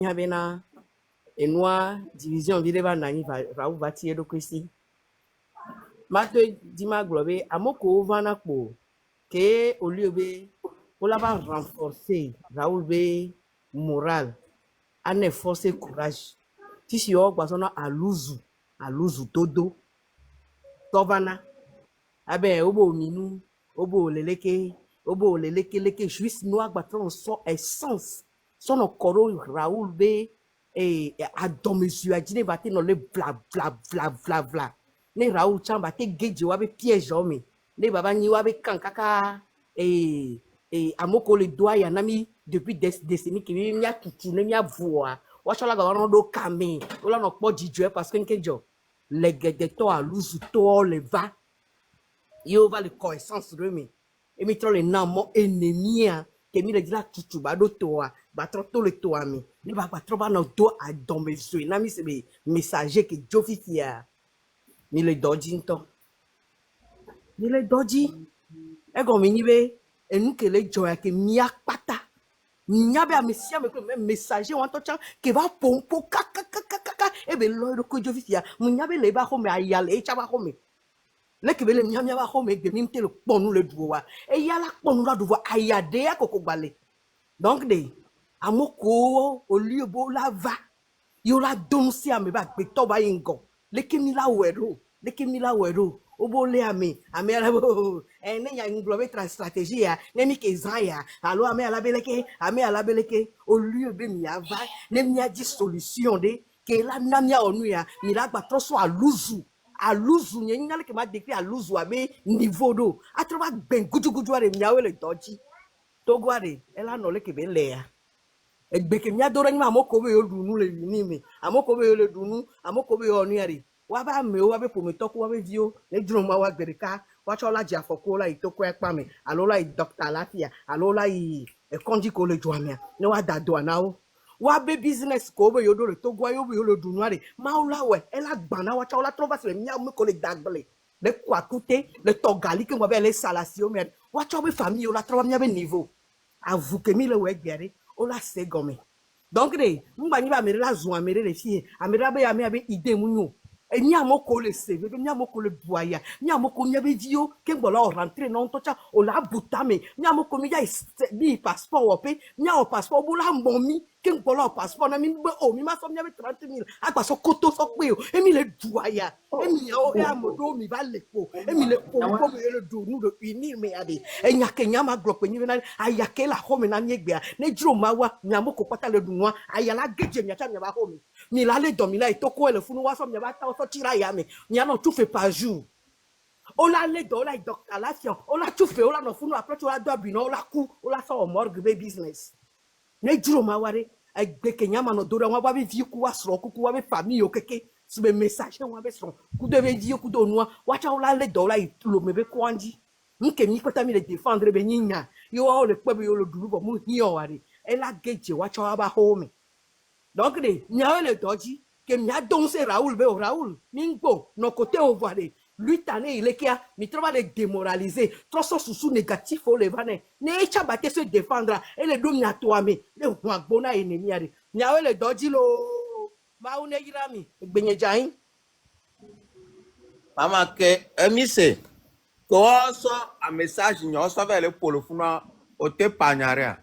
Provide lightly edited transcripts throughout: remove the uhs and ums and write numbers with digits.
Yabena enwa division videba nani Raoul Batier do Christi. Mato dima globe amoko vana po que au lieu de pour l'avoir renforcer Raoul be moral en forcer courage si si o gbasona aluzu todo tovana abe obo minu obo leleke leke juste no agbatron so essence son okoro Raoul be adomesu ajine bate no le bla ne Raoul chamba te geje wa be piège homme ne baba ni wa be kankaka amoko le doigt ya nami depuis des décennies qui mi a tutu ne mi a voix wa chola ga wan do kame ola no po jijue parce que nkejo le gede to aluzu to le va yo va le connaissance de mi et mi tro le namo ennemi a que mi le dila tutu ba do to a ba tro to le to a mi ni ba tro ba no do a don besoin na mi se be messager que jofi fia mi le doji nto mi le doji e go mi ni be enu ke le joya ke mi akpata mi be a mesia me ko messager wan to chan ke va pompo kaka e be lo do ko jofi fia mi be le ba ho me ayale e cha ba ho me le ke be le mi ba ho me gbe mi te le ponu le duwa e ya la ponu la duwa ayade akoko gbale donc de amoko oliebo la va yo la donsi ame ba gbe to ba ingo leke mi la wero obo le ame ala bo ne ya nglobe stratégie ya ne mi ke zan ya alo ame ala beleke oliebe mi ava ne mi a di solution de ke la na mi onu ya mi la gba troso aluzu nye nyale ke ma décrit aluzu abe niveau do atroba ben guju are mi awele doji togware ela no le ke be le ya egbeke mi adoro nyima amoko be odunu le ni mi amoko be le dunu amoko be onu yari wa ba me wa be pometoku wa be vio le drum ma wa gbereka wa chola ji afoko la itoko epa mi alola i doctor lafia alola i konji ko le joamia ne wa dado anao wa be business ko be yodo le togwa yo be le dunu are maula we ela gbana wa chola trova se mi am ko le dagle le kwakute le togali ke mo be le salasi o mi wa chobe famille o la trova mi be niveau avu ke mi le we gbere ola se gome donc de mba ni ba mere la zun amere le fie amere ba ya me abe ide munyo eni amoko le save ni amoko le buaya ni amoko ni abe dio ke ngbola o rentrer non tocha o la butame ni amoko mi ya bi passeport o pe ni o passeport bu la momi ke ngbola o passeport na mi be o mi ma so mi abe 30,000 agba so koto so pe o emi le buaya emi ya o ya modo mi ba le po emi le po ko be le do nu do ini me ade enya ke nya ma glo pe ni na ayake la home na mi egbe ne juro ma wa mi amoko pata le dunwa ayala geje mi acha mi ba home mi la le domi la itoko ele funu wa so mi ba ta so tira ya mi no tout fait par jour ola le do la docteur la fion ola tout fait ola no funu après tu la do bi no ola ku ola so morgue be business ne juro ma ware egbe ke nya ma no do wa ba bi vi ku wa sro ku wa be famille o keke su be message wa be sro ku de be di ku do nu wa cha ola le do la itulo me be kwanji nke mi kwata mi le défendre be nyinya yo o le pe be yo le duru bo mu hi o ware e la geje wa cha wa ba home donc de nya le doji que mi a donné Raoul be Raoul mingbo no côté au voir lui tané il est qui a mi trouva le démoraliser trop so sous négatif au levane ne cha baté se défendre et le dom nya toi mais le bona ennemi ari nya le doji lo ma une yirami gbenye jain mama ke emise ko so a message nyo so ve le polo funa o te panyare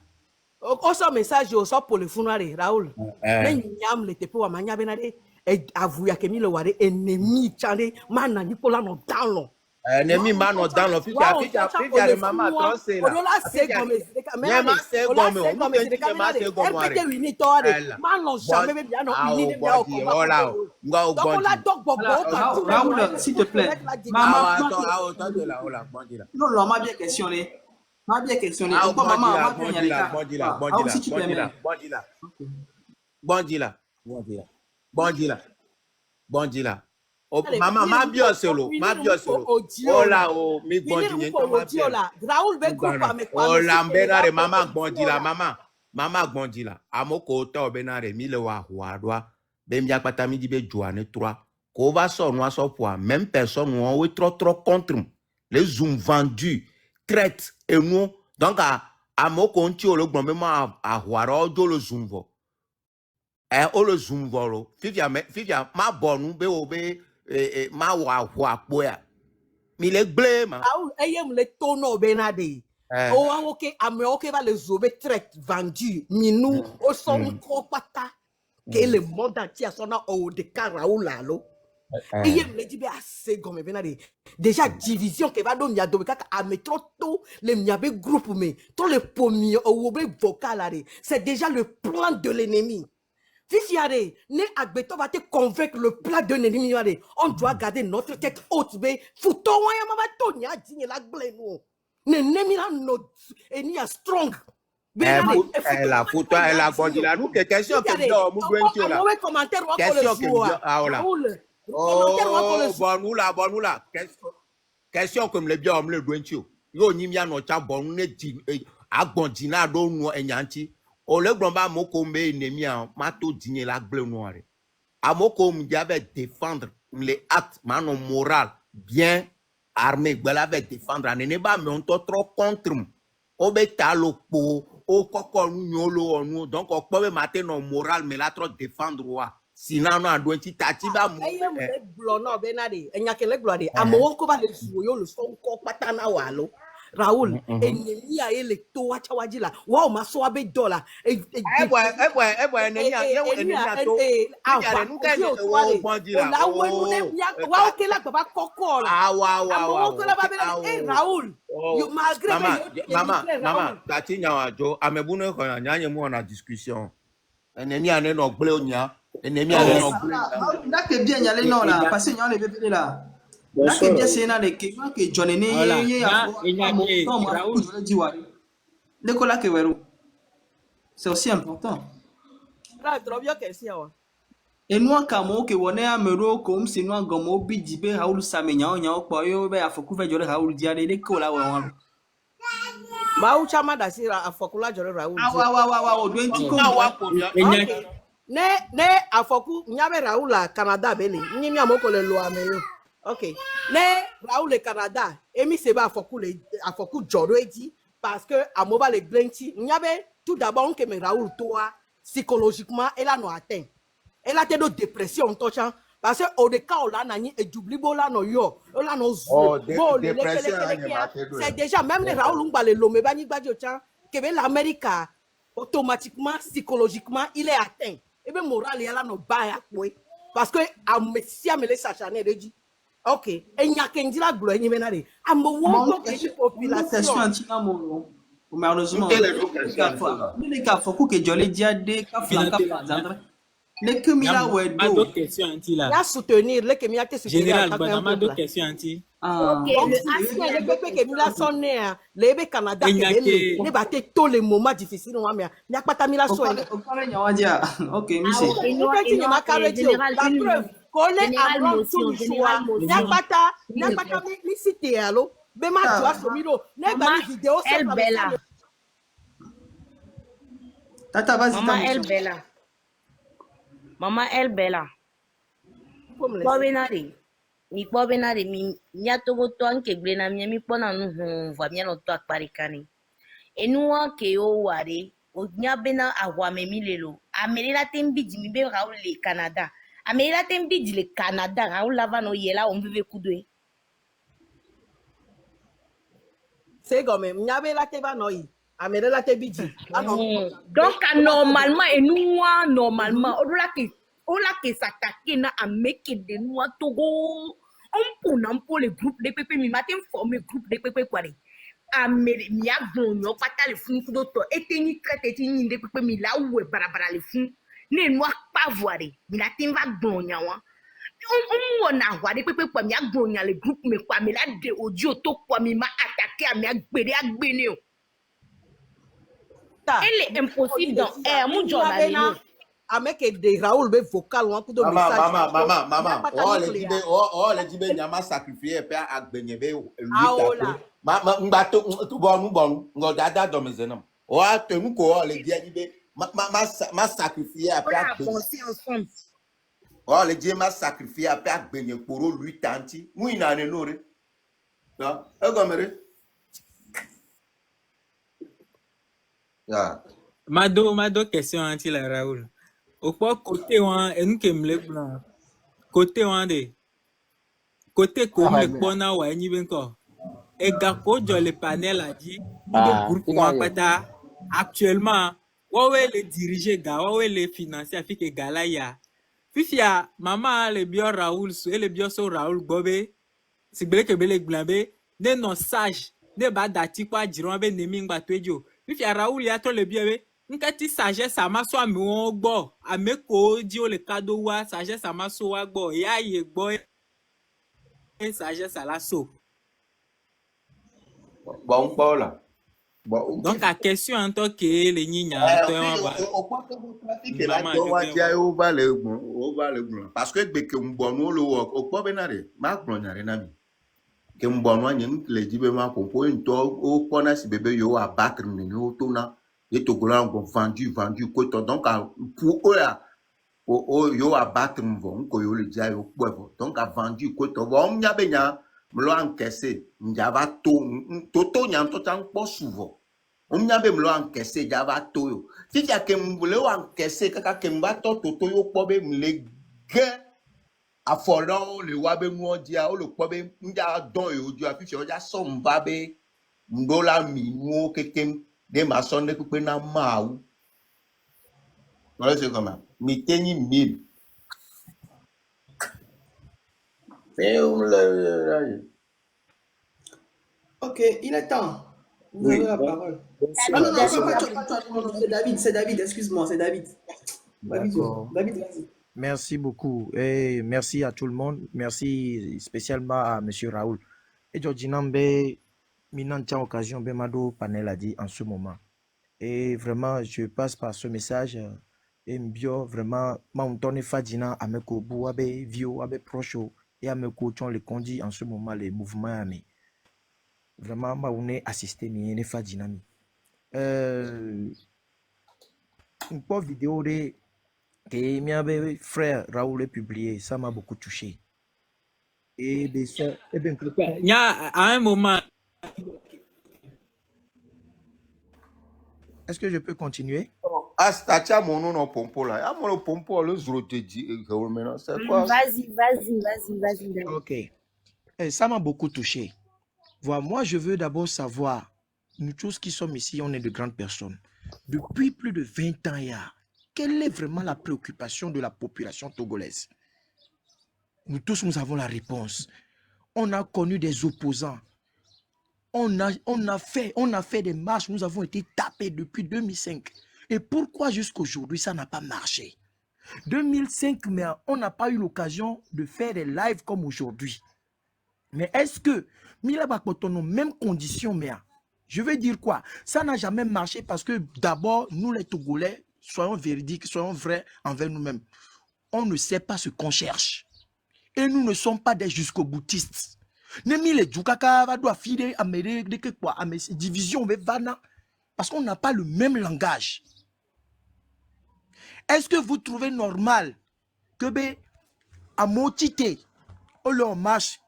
o so message o so polo funa re Raoul ne nyam le te po wa manya benade avuya ke mi le ware ennemi chande mana ni pola no down ennemi mano dans le fika le mama trosé là odola se gome mais ma se gome o mu ke ti ma se gome rpt wini to are mano jamais be bien no wini ne bien o ko donc la dog bobo Raoul s'il te plaît maman attends de là ola bandira non non ma bien questionné maman bandila o mama ma bio solo ola o mi gbonji Raoul be groupe me kwa ola benare mama gbonjila mama gbonjila amoko to benare mi le wa huadwa be mi akpata mi di be joane 3 ko va so no so pour même personne on we trop contre les zoom vendus traite et nous donc amoko nti o le gbon me ma ahuaro jo le zoom vo o le zoom volo fifia ma bonu be o be ma wa poya mi le ble ma Raoul, ayem le tono benade. Oh, ok, ame ok va le zobe traite vendu. Minou, au son pata. Que le monde entier a son au de Raoul lalo. Ayem le dit assez comme benade. Déjà division que va donner ya do kaka ame trop tôt le miabe groupe mais trop le pommier au vocal là. C'est déjà le plan de l'ennemi. Fifiare, ne agbeto va te convaincre le plat d'un ennemi. On doit garder notre tête haute. Fouto waya mama to nya digne la gleno. Ne nemi la no eni a strong. La photo elle a bondi là nous question que bien mu gwencho là Mauvais commentaire wa ko le question que joua. là oh bon là question comme le bien le gwencho yo nyimia no cha bon ne di agbondi na do nu enyanti o le gbon moko mbe enemi a ma to digne la gleno are amoko me avait défendre les actes mano moral bien armé gbela avait défendre ne ba me on trop contre o be talo po o koko nyolo onu donc o pe matin no moral mais la trop défendre wa sinon no ado ti tati ba mu Ayem le glo no benade enyake le glo de amo ko ba le suyo le son ko patana walo. Raoul, ennemi a ele to wacha wajila. Wa ma so abe dollar. Ennemi a to. Ah, nous o bondi là. La wa ok la baba koko la. Ah wa. Raoul, you malgré Maman, tati nyawa jo amebune ko nyanye mu na discussion. Ennemi a no gble onya. Ennemi a no gble. Là que bien y aller non là parce que on est bébé là. Là que bien c'est là que John né l'école que verrou. C'est aussi important. Là trop bien que si wa. Et nous kamo que wone amero comme si nous gomo bi dibe Raoul samenya onya okpo yo be afoku fe jore Raoul diare l'école là wa. Ba u chama da si afokula jore Raoul. Wa o 20 ko. Ne afoku nyabe Raoul à Canada bele. Ni mi amoko le lo ameyo. Ok. Ne Raoul le Canada, emi seba afoku joro edi parce que amoba le glenti. Nyabe tout d'abord on que me Raoul toi psychologiquement elle a no atteint. Elle a des dépression tocha parce que au de cas là nani et j'oublie bola no yo, là no zo. C'est déjà même les Raoul on va le lomé bani badi ocha que l'Amérique automatiquement psychologiquement il est atteint. Et bien moral il a no ba parce que a messia me les sachane de dit ok, et n'y a qu'un dit la gloire, n'y menade. À mon moment, population antina mon malheureusement. Les cas, faut que je les dia des les que mila ouais do. Question anti là. Ya soutenir les que mila te soutenir. Général, bonama do question anti. Ok, le ancien bébé que mila sonné les bébés Canada les batté tous les moments difficiles on mais n'y a pas ta mila soigné. Ok, monsieur. Général, Kole amron tout choix. N'a pas ta cité allo. Bema tu as somiro. N'a pas vidéo El Bella. Tata vas-y. Maman El Bella. Maman El Bella. Bobenari. Mi bobenari mi nyatogo to anke gbena mi mi pona nu va mi no to akparikani. Enua ke o ware o nyabena ahwa me milelo. Amerela tembi mi be Raoul le Canada. Amerela tembi di le Canada Raoul lava no yela on vive kudwe. C'est comme nyabela teba noi. Amerela tembi di. Donc normalement et nous normalement on la que s'attaquer na ameke de nous Togo. On pour le groupe de pépé mi matin formé groupe de pépé quoi. Amere mi agonyo pata le fun kudoto eteni traite eteni de pépé mi la ou barabara le fun. Ne noir pas voir mi la tin va gonya wa on na wa de pepe kwa mi agonya le groupe me kwa mi la de audio to kwa mi ma attaquer mi agbene o elle est impossible dans mon journal ameke de Raoul be vocal wa kudo message maman oh le dibe nyama sacrifier pe agbenye be lui mbato bon ngo dada do mezenam o atemu ko le dia dibe ma sacrifier après agbenye oh le dia ma sacrifier après agbenye poro lui tanti mu ina ne lore no e gomere Mado question anti la Raoul. Au point côté one et nous qui me le blanc. Côté one de. Côté comme le pona ouais ni ben quoi. Et gako dans le panel a dit ni be groupe one pata actuellement ouais les diriger gars ouais les financiers fait que gala ya. Fifia maman le bio Raoul et le bio so Raoul Bobé. Si bele ke bele glambe ne non sage ne ba dati kwa jiron be nemi ngba twejo if ya Raoul ya to le biebe nkati sagesse ama so ami won gbo ameko di o le kado wa sagesse ama so wa gbo ya ye gbo sagesse ala so Bon, Paula. Bon, donc la question en tant que le nyinya to en ba parce que que mbonu lo okpo benare ma gbonyare na mi ke mbonu anyem le dibe ma kompo nto o kona si bebe yo abattre ni o tona et to gola on vendu ko to donc pour o yo abattre mvo ko yo le dia yo kwevo donc a vendu ko to bo nya benya mlo encaisser njava to nya to tan po souvent on m'a bien encaissé java toyo si tu as que m'voulez encaisser kaka que m'va to yo pobe m'le gain a follow le wabe mwodia o le pobe m'ja don yo du a fi ja so m'babe m'dola mi mo kekem de ma son de couper na maou voilà c'est comment mi teni 1000 et on le Ok, il est temps. Vous oui avez la parole. Ah non, non, c'est David, excuse-moi, c'est David. D'accord. David, vas-y. Merci beaucoup et merci à tout le monde. Merci spécialement à Monsieur Raoul. Et Georginambe, Minantia occasion, Bemado Panel a dit en ce moment. Et vraiment, je passe par ce message. Et mbio, vraiment, Mountone Fadina, Ameko Bouabe, Vio, Abe Procho, et Ameko Chon les conduit en ce moment les mouvements amis. Vraiment, Maoune assisté, Miyene Fadina. Une pauvre vidéo de que mes frère Raoul a publié, ça m'a beaucoup touché. Et bien, il y a à un moment est-ce que je peux continuer? Astacha mon nom pompo là. Ah mon pompo le zro te dit maintenant c'est quoi? Vas-y. Ok. Ça m'a beaucoup touché. Voilà, moi je veux d'abord savoir, nous tous qui sommes ici, on est de grandes personnes. Depuis plus de 20 ans, quelle est vraiment la préoccupation de la population togolaise? Nous tous, nous avons la réponse. On a connu des opposants. On a fait des marches. Nous avons été tapés depuis 2005. Et pourquoi jusqu'aujourd'hui, ça n'a pas marché? 2005, mais on n'a pas eu l'occasion de faire des lives comme aujourd'hui. Mais est-ce que, nos mêmes conditions, mais je veux dire quoi? Ça n'a jamais marché parce que d'abord, nous les Togolais, soyons véridiques, soyons vrais envers nous-mêmes. On ne sait pas ce qu'on cherche. Et nous ne sommes pas des jusqu'au-boutistes. Nemi les Djoukaka va doit filer à mes divisions, parce qu'on n'a pas le même langage. Est-ce que vous trouvez normal que à Motité, on leur marche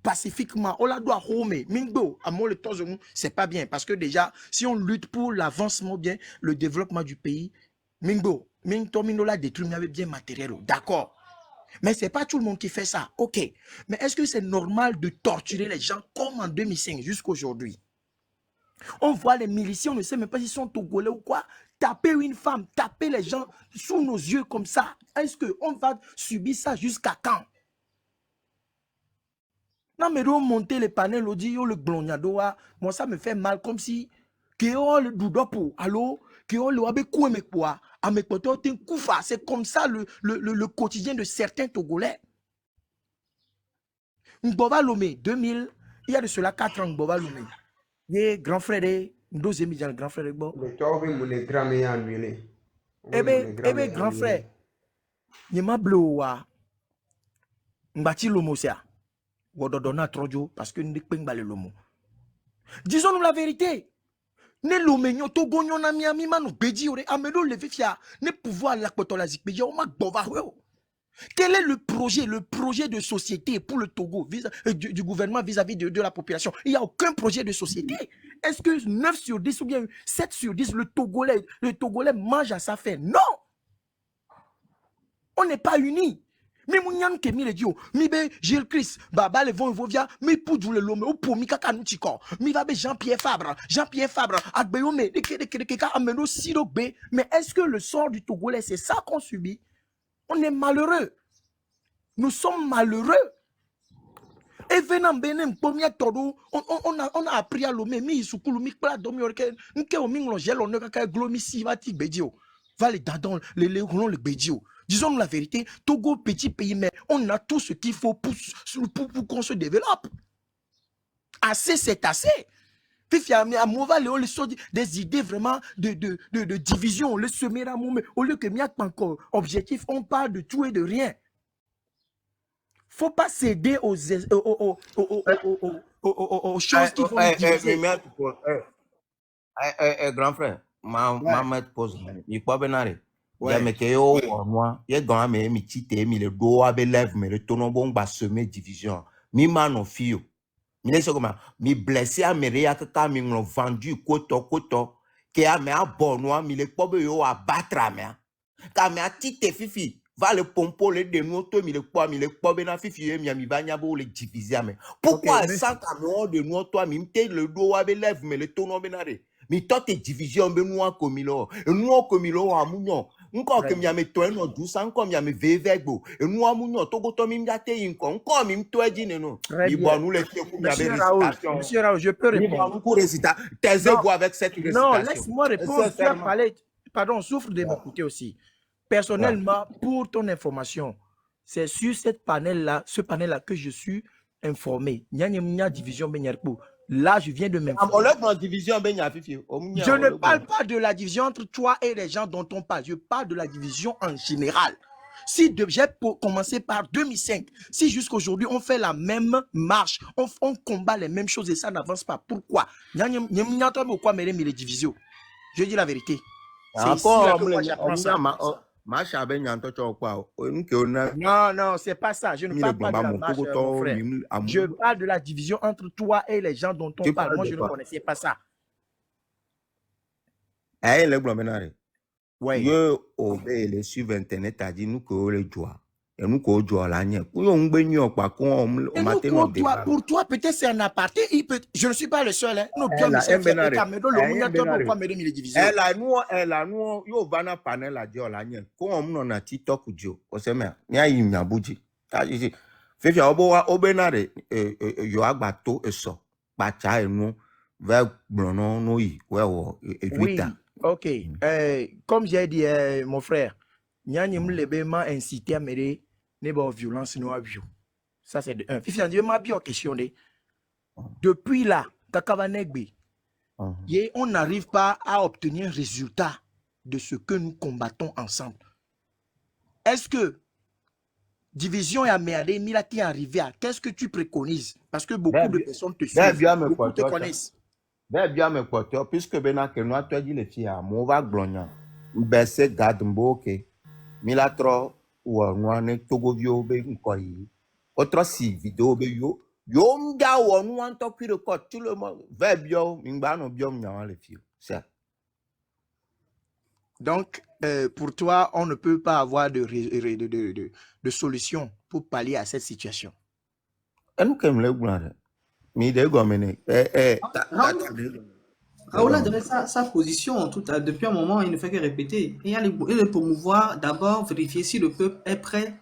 pacifiquement, on la doit homer, Mingbo, à mon le temps, c'est pas bien, parce que déjà, si on lutte pour l'avancement bien, le développement du pays, Mingbo, Mingtomino la détruit, mais bien matériel, d'accord. Mais c'est pas tout le monde qui fait ça, ok. Mais est-ce que c'est normal de torturer les gens comme en 2005 jusqu'aujourd'hui? On voit les miliciens, on ne sait même pas s'ils sont togolais ou quoi. Taper une femme, taper les gens sous nos yeux comme ça. Est-ce qu'on va subir ça jusqu'à quand? Non, mais monter les panels audio, le glognadoa, moi ça me fait mal comme si que le doudopo, allô, que le wabekou me quoi, à mes potos koufa. C'est comme ça le quotidien de certains Togolais. Mboba Lomé, 2000, il y a de cela 4 ans, Mboba Lomé. Il y a grand frère, deuxième grand frère, bon. Eh bien, grand frère, il m'a bloqué. Mbati Lomosia. Parce que nous ne disons-nous la vérité. Ne l'oménion togo nyon na miami manu bedi ore amelo le vifia ne pouvoir la kotolazik mais yo ma bova. Quel est le projet de société pour le Togo du gouvernement vis-à-vis de la population? Il n'y a aucun projet de société. Est-ce que 9 sur 10 ou bien 7 sur 10 le Togolais mange à sa faim? Non. On n'est pas unis. Mi munyan ke mi le dio, mi be Gilles Christ, baba le vont vovia, mi poudou le lome, ou pour mi kaka nuchiko, mi va be Jean-Pierre Fabre, agbeome, de ka ameno siro be. Mais est-ce que le sort du Togolais, c'est ça qu'on subit? On est malheureux. Nous sommes malheureux. Et venant benem pomia todo, on a appris à l'homme, mi soukulu mi kla domi orke, nke o minglo gelo ne kaka glomi si vati bedio. Va les dadons, les roulant le bedio. Disons la vérité, Togo, petit pays, mais on a tout ce qu'il faut pour qu'on se développe. Assez, c'est assez. Puis, des idées vraiment de division, le semer à mon, au lieu que miak encore objectif, on parle de tout et de rien. Faut pas céder aux choses qui vont nous diviser. Grand frère, ma pose, il pas benare. Ouais. Ya me ke yo moi, ye grand me mi tite mi le do abe lève me le tono bon ba semer division. Mi man of you. Mi le comment mi blessé a me ya ka mi nglo vendu koto ke a me a bonwa mi le pobe yo a battre me. Ka me a tite fifi va le pompo le de nous to mi le pobe na fifi mi banya bo le diviser me. Pourquoi Okay, sans ka me de nous toi mi te le do abe lève me le tono benare. Mi tote division be nous komilo. E nous komilo amunyo. Encore que mi ame toi no douce encore mi ame vevegbo et nous amunyo togo to mi mdate inko encore mi mto edine no très mi bien. bon nous les qui mi ame récitation Monsieur Raoul, je peux mi répondre. bon nous récita tes Non, ego avec cette récitation. non, laisse-moi répondre. Tu as Sincèrement. parlé, pardon, souffre de m'écouter aussi. Personnellement, pour ton information, c'est sur cette panel-là, ce panel-là que je suis informé. Nya division Benyarpo. Là, je viens de On m'informer. lève dans division ben ya fifi. Je ne parle pas de la division entre toi et les gens dont on parle. Je parle de la division en général. Si j'ai commencé par 2005, si jusqu'aujourd'hui on fait la même marche, on combat les mêmes choses et ça n'avance pas, pourquoi? Je dis la vérité. C'est ici là que moi j'apprends ça. Non, non, c'est pas ça. Je ne parle pas de la marche, mon frère. Je parle de la division entre toi et les gens dont on parle. Moi, je ne connaissais pas ça. Ouais. Yo obé les sur internet a dit nous que les joie. Et nous que joie la nia. Pour on benyo pa ko on matin no débat. Pour toi peut-être c'est un aparté, je ne suis pas le seul hein. Nous bien Elle a nous yo bana panel a dit la nia. Ko on no na TikTok jo. O se me nia yi nyabuji. Ta ji fefi obenare yo agbato eso. Ba cha enu ve blono no yi we wo oui. Ok, comme j'ai dit, mon frère, Nyanyim Lebe m'a incité à m'aider à violence no abus. Ça c'est de un. Fifi Andy m'a bien questionné. Depuis là, Kakavanegbe, on n'arrive pas à obtenir un résultat de ce que nous combattons ensemble. Est-ce que division et Améadé Mila qui est arrivé à qu'est-ce que tu préconises? Parce que beaucoup de personnes te suivent, beaucoup te connaissent. Bien me porter puisque bena que nous toi dit les filles à mon va glonia baisser garde mboke milatro ou nous ne togo vio be nkoi autre si vidéo be yo mda wo nous en to puis record tout le monde va bien ngba no bien nya les filles ça. Donc pour toi on ne peut pas avoir de solution pour pallier à cette situation. Et nous comme le gloire Raoul a donné sa position depuis un moment, il ne fait que répéter. Il le promouvoir, d'abord vérifier si le peuple est prêt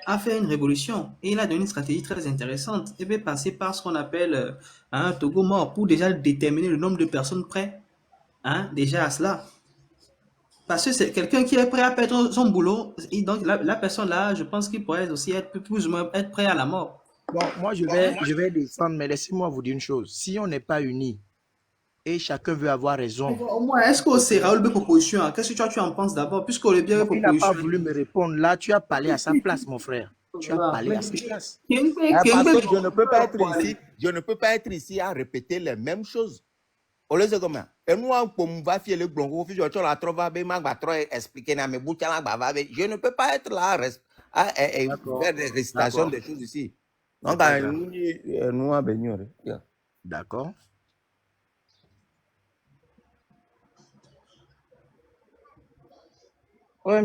à faire une révolution. Et il a donné une stratégie très intéressante. Il va passer par ce qu'on appelle un Togo mort pour déjà déterminer le nombre de personnes prêtes déjà à cela. Parce que c'est quelqu'un qui est prêt à perdre son boulot. Et donc la personne là, je pense qu'il pourrait aussi être plus ou moins être prêt à la mort. Bon, moi, je vais descendre, mais laissez-moi vous dire une chose. Si on n'est pas unis et chacun veut avoir raison. Au moins, est-ce que c'est Raoul de proposition? Qu'est-ce que tu en penses d'abord? Puisque le bien il n'a pas voulu me répondre. Là, tu as parlé à sa place, mon frère. Tu as parlé à sa place. Parce que je ne peux pas être ici. Je ne peux pas être ici à répéter les mêmes choses. On les a comment? Et nous, on va faire le blongo. Je ne peux pas être là à faire des récitations des choses ici. D'accord. Oui,